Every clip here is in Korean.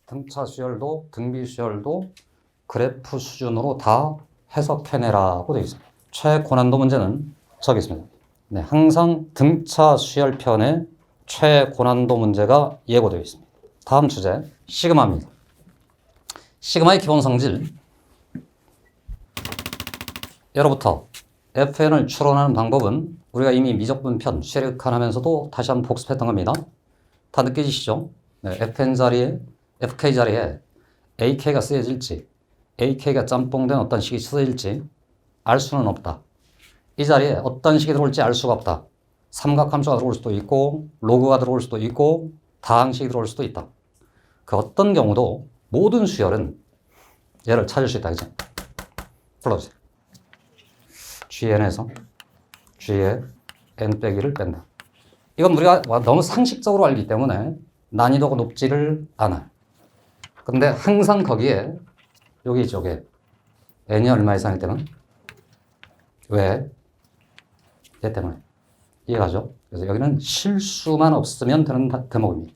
등차 수열도 등비 수열도 그래프 수준으로 다 해석해내라고 되어 있습니다. 최고난도 문제는 저기 있습니다. 네, 항상 등차 수열편에 최고난도 문제가 예고되어 있습니다. 다음 주제 시그마입니다. 시그마의 기본 성질 예로부터 fn을 추론하는 방법은 우리가 이미 미적분편 쉐르칸하면서도 다시 한번 복습했던 겁니다. 다 느껴지시죠? 네, fn 자리에 fk 자리에 ak가 쓰여질지 ak가 짬뽕된 어떤 식이 쓰여질지 알 수는 없다. 이 자리에 어떤 식이 들어올지 알 수가 없다. 삼각함수가 들어올 수도 있고 로그가 들어올 수도 있고 다항식이 들어올 수도 있다. 그 어떤 경우도 모든 수열은 얘를 찾을 수 있다. 그죠? 불러주세요. GN에서 G의 N 빼기를 뺀다. 이건 우리가 너무 상식적으로 알기 때문에 난이도가 높지를 않아요. 근데 항상 거기에 여기 이쪽에 N이 얼마 이상일 때는 왜? 얘 때문에. 이해가죠? 그래서 여기는 실수만 없으면 되는 대목입니다.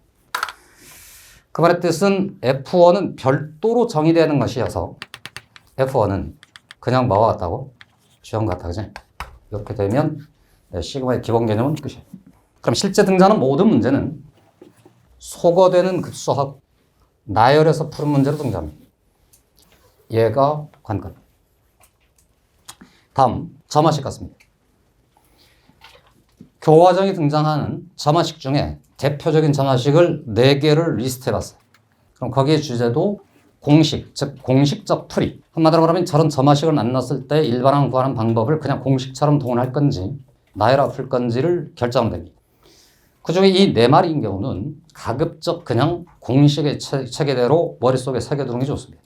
그 말의 뜻은 F1은 별도로 정의되는 것이어서 F1은 그냥 뭐와 같다고? 주형 같다. 그지? 이렇게 되면 시그마의 기본 개념은 끝이에요. 그럼 실제 등장하는 모든 문제는 소거되는 급수하고 나열해서 푸는 문제로 등장합니다. 얘가 관건. 다음 점화식 같습니다. 교화정이 등장하는 점화식 중에 대표적인 점화식을 4개를 리스트해봤어요. 그럼 거기에 주제도 공식, 즉 공식적 풀이. 한마디로 말하면 저런 점화식을 만났을 때 일반항 구하는 방법을 그냥 공식처럼 동원할 건지 나열화 풀 건지를 결정하면 됩니다. 그 중에 이 4마리인 경우는 가급적 그냥 공식의 체계대로 머릿속에 새겨두는 게 좋습니다.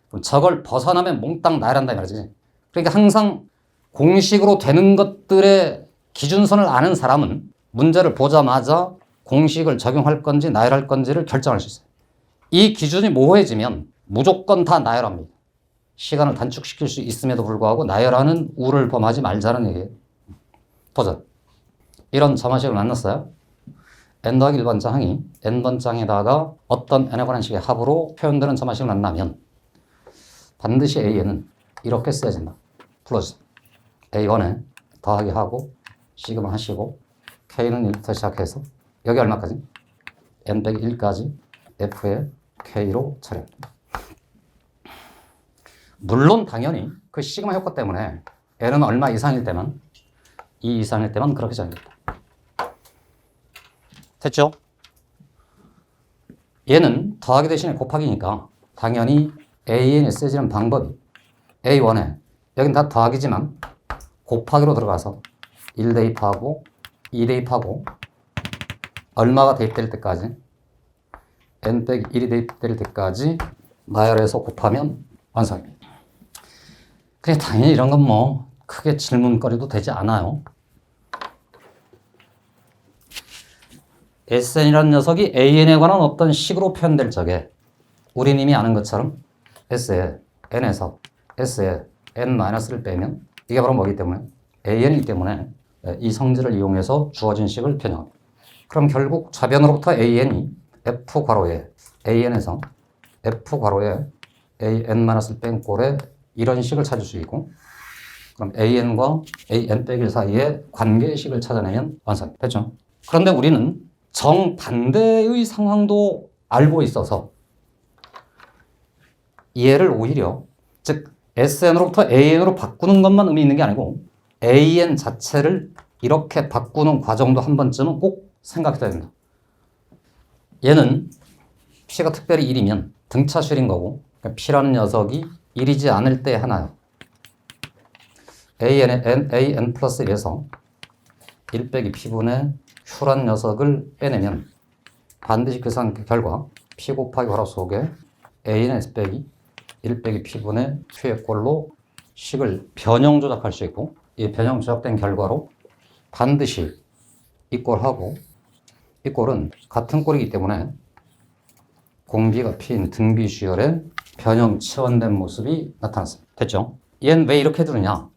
그럼 저걸 벗어나면 몽땅 나열한다 이 말이지. 그러니까 항상 공식으로 되는 것들의 기준선을 아는 사람은 문제를 보자마자 공식을 적용할 건지 나열할 건지를 결정할 수 있어요. 이 기준이 모호해지면 무조건 다 나열합니다. 시간을 단축시킬 수 있음에도 불구하고 나열하는 우를 범하지 말자는 얘기예요. 도전. 이런 점화식을 만났어요. n 더하기 1번장 항이 n번장에다가 어떤 n에 관한 식의 합으로 표현되는 점화식을 만나면 반드시 an은 이렇게 쓰여진다. 불러주세요. a1에 더하기 하고 시그마 하시고 k는 1부터 시작해서 여기 얼마까지? n 빼기 1까지 f의 k로 처리합니다. 물론 당연히 그 시그마 효과 때문에 n은 얼마 이상일 때만 2 이상일 때만 그렇게 정해졌다. 됐죠? 얘는 더하기 대신에 곱하기니까 당연히 an이 쓰여지는 방법이 a1에 여긴 다 더하기지만 곱하기로 들어가서 1 대입하고 2 대입하고 얼마가 대입될 때까지 n 빼기 1이 대입될 때까지 나열해서 곱하면 완성입니다. 그래 당연히 이런 건 뭐 크게 질문거리도 되지 않아요. SN이라는 녀석이 AN에 관한 어떤 식으로 표현될 적에 우린 이미 아는 것처럼 S에 N에서 S에 N-를 빼면 이게 바로 뭐기 때문에 AN이기 때문에 이 성질을 이용해서 주어진 식을 변형합니다. 그럼 결국 좌변으로부터 AN이 F 괄호에 AN에서 F 괄호에 AN-을 뺀 꼴에 이런 식을 찾을 수 있고 그럼 AN과 AN 빼기 1 사이의 관계식을 찾아내면 완성. 됐죠? 그런데 우리는 정반대의 상황도 알고 있어서 얘를 오히려 즉 SN으로부터 AN으로 바꾸는 것만 의미 있는 게 아니고 AN 자체를 이렇게 바꾸는 과정도 한 번쯤은 꼭 생각해야 된다. 얘는 P가 특별히 1이면 등차수열인 거고 그러니까 P라는 녀석이 1이지 않을 때 하나요. AN 플러스 1에서 1 빼기 P분의 Q란 녀석을 빼내면 반드시 그 결과 P 곱하기 괄호 속에 AN 빼기 1 빼기 P분의 Q의 꼴로 식을 변형 조작할 수 있고 이 변형 조작된 결과로 반드시 이 꼴하고 이 꼴은 같은 꼴이기 때문에 공비가 P인 등비 수열의 변형 치환된 모습이 나타났습니다. 됐죠? 얘는 왜 이렇게 두느냐?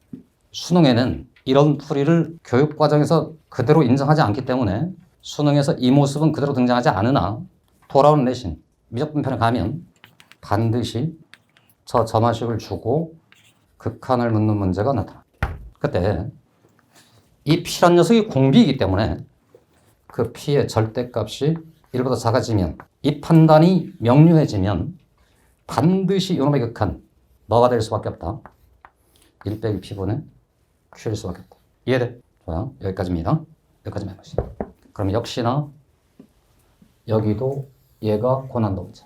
수능에는 이런 풀이를 교육과정에서 그대로 인정하지 않기 때문에 수능에서 이 모습은 그대로 등장하지 않으나 돌아오는 내신 미적분편에 가면 반드시 저 점화식을 주고 극한을 묻는 문제가 나타나. 그때 이 P란 녀석이 공비이기 때문에 그 P의 절대값이 1보다 작아지면, 이 판단이 명료해지면 반드시 이놈의 극한 뭐가 될 수밖에 없다. 1 빼기 P분의 Q일 수밖에 없다. 이해돼? 좋아요. 여기까지입니다. 여기까지만 해보시죠. 그럼 역시나 여기도 얘가 고난도 문제.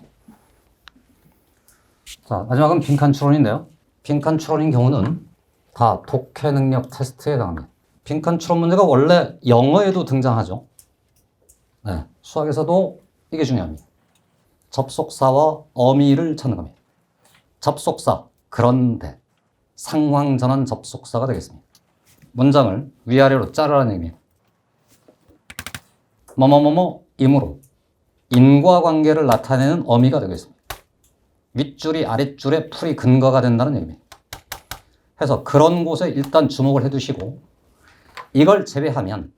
자, 마지막은 빈칸 추론인데요. 빈칸 추론인 경우는 다 독해 능력 테스트에 해당합니다. 빈칸 추론 문제가 원래 영어에도 등장하죠. 네, 수학에서도 이게 중요합니다. 접속사와 어미를 찾는 겁니다. 접속사, 그런데, 상황 전환 접속사가 되겠습니다. 문장을 위아래로 자르라는 얘기입니다. 뭐뭐뭐뭐이므로 인과관계를 나타내는 어미가 되겠습니다. 윗줄이 아랫줄의 풀이 근거가 된다는 얘기입니다. 그래서 그런 곳에 일단 주목을 해두시고, 이걸 제외하면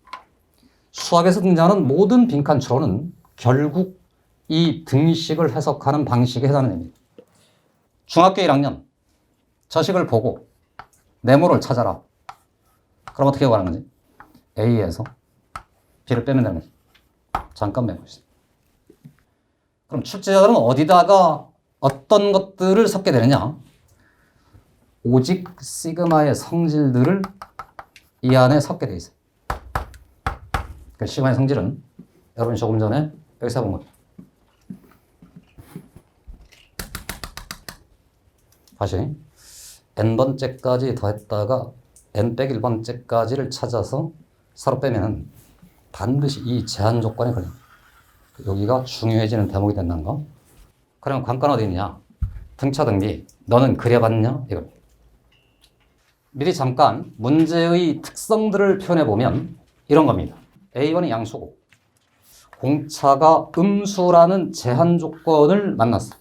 수학에서 등장하는 모든 빈칸 추론은 결국 이 등식을 해석하는 방식에 해당하는 얘기입니다. 중학교 1학년 저 식을 보고 네모를 찾아라. 그럼 어떻게 하는 거지? A에서 B를 빼면 되는 거지. 잠깐 메모해주세요. 그럼 출제자들은 어디다가 어떤 것들을 섞게 되느냐? 오직 시그마의 성질들을 이 안에 섞게 돼 있어요. 그 시그마의 성질은 여러분이 조금 전에 여기서 본 겁니다. 다시 n번째까지 더했다가 n-1번째까지를 찾아서 서로 빼면 반드시 이 제한 조건에 걸립니다. 여기가 중요해지는 대목이 된다는 거. 그럼 관건 어디 있냐? 등차 등비. 너는 그려봤냐? 이겁니다. 미리 잠깐 문제의 특성들을 표현해보면 이런 겁니다. A1이 양수고 공차가 음수라는 제한 조건을 만났어.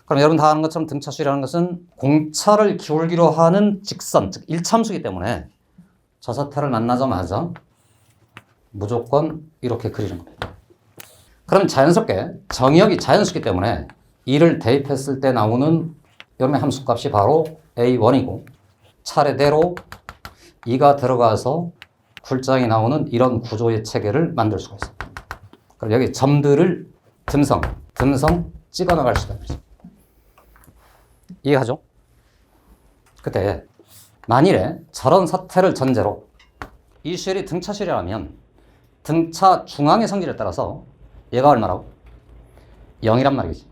그럼 여러분 다 아는 것처럼 등차수라는 것은 공차를 기울기로 하는 직선, 즉 일참수이기 때문에 저 사태를 만나자마자 무조건 이렇게 그리는 겁니다. 그럼 자연스럽게 정의역이 자연수이기 때문에 이를 대입했을 때 나오는 여러분의 함수값이 바로 A1이고 차례대로 2가 들어가서 굴장이 나오는 이런 구조의 체계를 만들 수가 있어요. 그럼 여기 점들을 듬성 찍어 나갈 수가 있어요. 이해하죠? 그때 만일에 저런 사태를 전제로 이 쉘이 등차 쉘이라면 등차 중앙의 성질에 따라서 얘가 얼마라고? 0이란 말이지.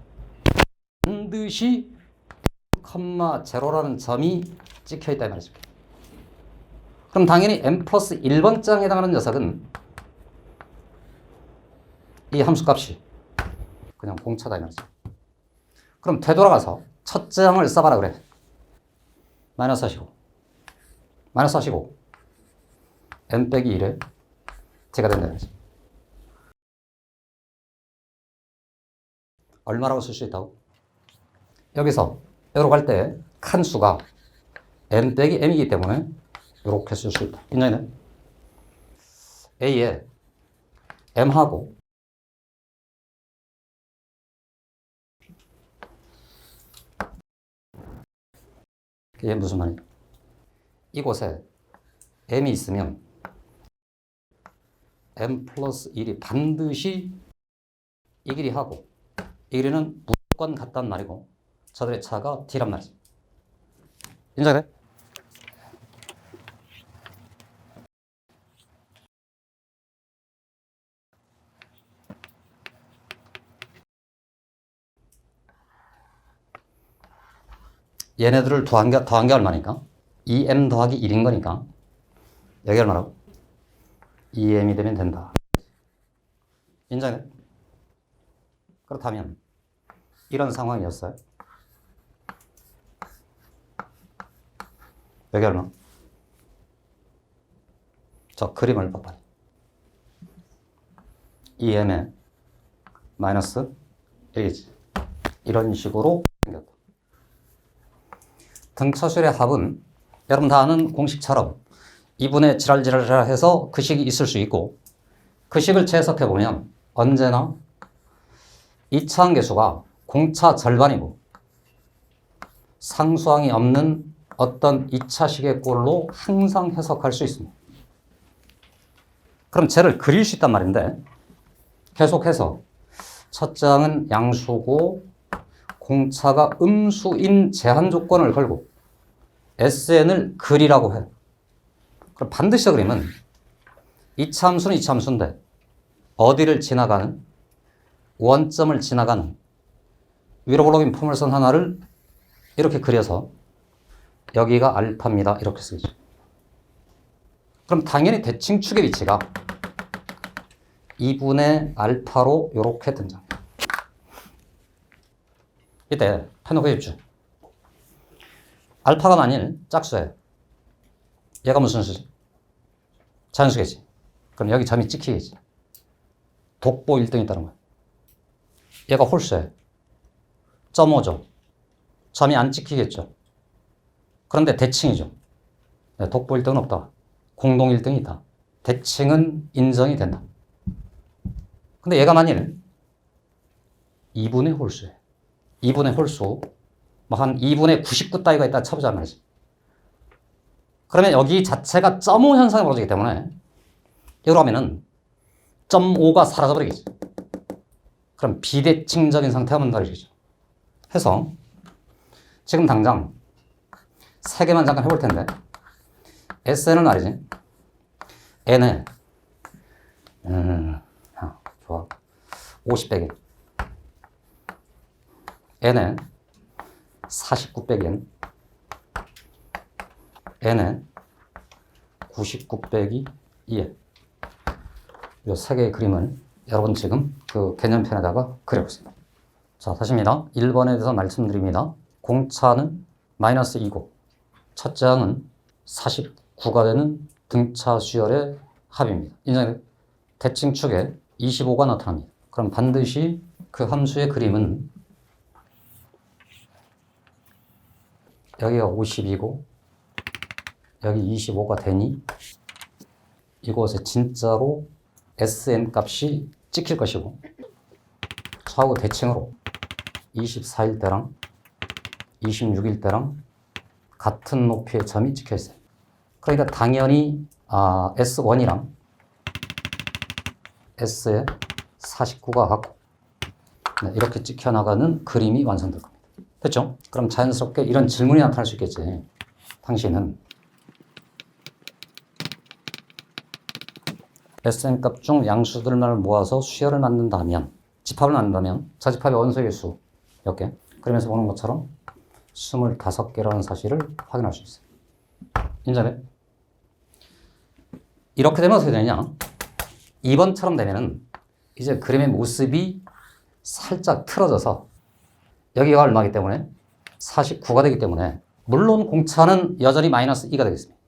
반드시 0,0라는 점이 찍혀있다 이 말이죠. 그럼 당연히 n 플러스 1번장에 해당하는 녀석은 이 함수값이 그냥 공차다 이 말이죠. 그럼 되돌아가서 첫째 항을 써봐라 그래. 마이너스 하시고 n 빼기 1에 t가 된다 이거지. 얼마라고 쓸 수 있다고? 여기서 여기로 갈 때 칸수가 n 빼기 m이기 때문에 이렇게 쓸 수 있다. 인정이네? A에 m하고 이게 무슨 말이야? 이곳에 m이 있으면 m 플러스 1이 반드시 이 길이 하고 이 길이는 무조건 같단 말이고 저들의 차가 t란 말이지. 인정돼? 얘네들을 더한 게 얼마니까? 2m 더하기 1인 거니까 여기 얼마라고? 2m이 되면 된다. 인정해? 그렇다면 이런 상황이었어요. 여기 얼마? 저 그림을 봐봐. 2m에 마이너스 1이지. 이런 식으로 생겼다. 등차술의 합은 여러분 다 아는 공식처럼 2분의 지랄지랄 해서 그 식이 있을 수 있고 그 식을 재해석해보면 언제나 이차항 계수가 공차 절반이고 상수항이 없는 어떤 2차식의 꼴로 항상 해석할 수 있습니다. 그럼 쟤를 그릴 수 있단 말인데 계속해서 첫째 항은 양수고 공차가 음수인 제한 조건을 걸고 SN을 그리라고 해. 그럼 반드시 그리면 2차 함수는 2차 함수인데 어디를 지나가는? 원점을 지나가는 위로 볼록인 포물선 하나를 이렇게 그려서 여기가 알파입니다. 이렇게 쓰죠. 그럼 당연히 대칭축의 위치가 2분의 알파로 이렇게 등장합니다. 이때 펴놓고 입주. 알파가 만일 짝수예요. 얘가 무슨 수지? 자연수겠지. 그럼 여기 점이 찍히겠지. 독보 1등이 있다는 거야. 얘가 홀수예요. 0.5죠. 점이 안 찍히겠죠. 그런데 대칭이죠. 독보 1등은 없다. 공동 1등이 있다. 대칭은 인정이 된다. 근데 얘가 만일 2분의 홀수예요. 2분의 홀수, 뭐 한 2분의 99 따위가 있다 쳐보자 말이지. 그러면 여기 자체가 0.5 현상이 벌어지기 때문에 이러고 하면은 0.5가 사라져버리겠지. 그럼 비대칭적인 상태가 만들어지겠죠. 해서 지금 당장 세 개만 잠깐 해볼 텐데 SN은 말이지. N에 좋아. 50 빼기 N에 49 빼기 N N에 99 빼기 2N 이 세 개의 그림을 여러분 지금 그 개념편에다가 그려보세요. 자, 다시입니다. 1번에 대해서 말씀드립니다. 공차는 마이너스 2고 첫째 항은 49가 되는 등차 수열의 합입니다. 인정해. 대칭축에 25가 나타납니다. 그럼 반드시 그 함수의 그림은 여기가 50이고 여기 25가 되니 이곳에 진짜로 SN 값이 찍힐 것이고 좌우 대칭으로 24일 때랑 26일 때랑 같은 높이의 점이 찍혀 있어요. 그러니까 당연히 S1이랑 S에 49가 같고 이렇게 찍혀 나가는 그림이 완성될 겁니다. 됐죠? 그럼 자연스럽게 이런 질문이 나타날 수 있겠지. 당신은 SN 값 중 양수들만 모아서 수열을 만든다면, 집합을 만든다면 자집합의 원소의 수 몇 개? 그러면서 보는 것처럼 25개라는 사실을 확인할 수 있어요. 인정해? 이렇게 되면 어떻게 되느냐? 2번처럼 되면은 이제 그림의 모습이 살짝 틀어져서 여기가 얼마이기 때문에 49가 되기 때문에 물론 공차는 여전히 마이너스 2가 되겠습니다.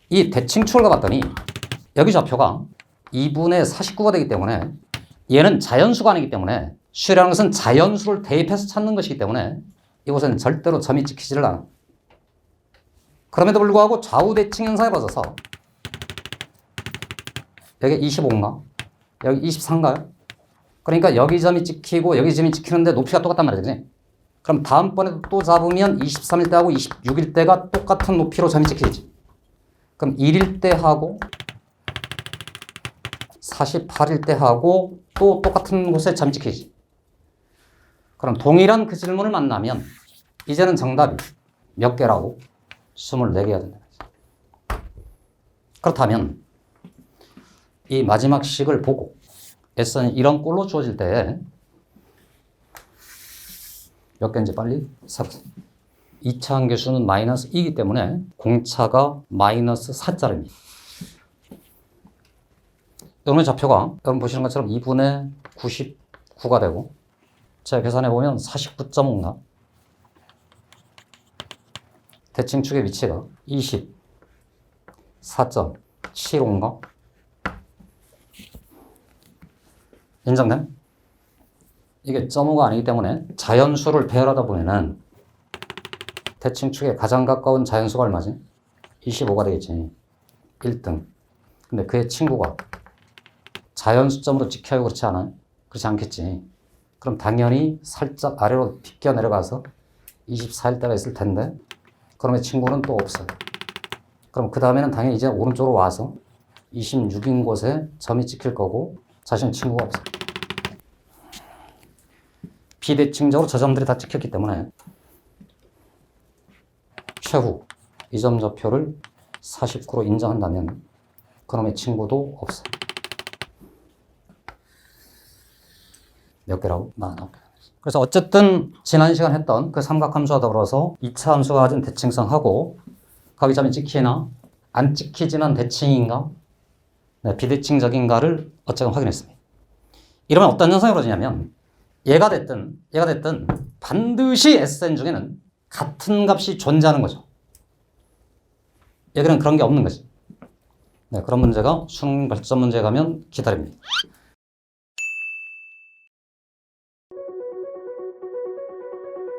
이 대칭축을 가봤더니 여기 좌표가 2분의 49가 되기 때문에 얘는 자연수가 아니기 때문에 수라는 것은 자연수를 대입해서 찾는 것이기 때문에 이곳에는 절대로 점이 찍히지를 않아. 그럼에도 불구하고 좌우 대칭 현상이 벌어져서 여기 25인가? 여기 23인가요? 그러니까 여기 점이 찍히고 여기 점이 찍히는데 높이가 똑같단 말이지. 그럼 다음번에도 또 잡으면 23일 때하고 26일 때가 똑같은 높이로 점이 찍히지. 그럼 1일 때하고 48일 때하고 또 똑같은 곳에 점이 찍히지. 그럼 동일한 그 질문을 만나면 이제는 정답이 몇 개라고? 24개가 된다. 그렇다면 이 마지막 식을 보고 S는 이런 꼴로 주어질 때 몇 개인지 빨리 세보세요. 2차 함계수는 마이너스 2이기 때문에 공차가 마이너스 4짜리입니다. 여러분의 좌표가 여러분 보시는 것처럼 2분의 99가 되고 제가 계산해 보면 49.5인가? 대칭축의 위치가 24.75인가? 인정돼? 이게 0.5가 아니기 때문에 자연수를 배열하다 보면은 대칭축에 가장 가까운 자연수가 얼마지? 25가 되겠지. 1등. 근데 그의 친구가 자연수점으로 찍혀요. 그렇지 않아요? 그렇지 않겠지. 그럼 당연히 살짝 아래로 비껴 내려가서 24일대가 있을 텐데 그러면 친구는 또 없어요. 그럼 그 다음에는 당연히 이제 오른쪽으로 와서 26인 곳에 점이 찍힐 거고 자신 친구가 없어요. 비대칭적으로 저 점들이 다 찍혔기 때문에 최후 이 점 좌표를 49로 인정한다면 그놈의 친구도 없어요. 몇 개라고? 49개. 그래서 어쨌든 지난 시간 했던 그 삼각함수와 더불어서 2차 함수가 가진 대칭성하고 거기 점이 찍히나 안 찍히지만 대칭인가 네, 비대칭적인가를 어쨌든 확인했습니다. 이러면 어떤 현상이 벌어지냐면 얘가 됐든 반드시 SN 중에는 같은 값이 존재하는 거죠. 여기는 그런 게 없는 거지. 네, 그런 문제가 수능 발전 문제에 가면 기다립니다.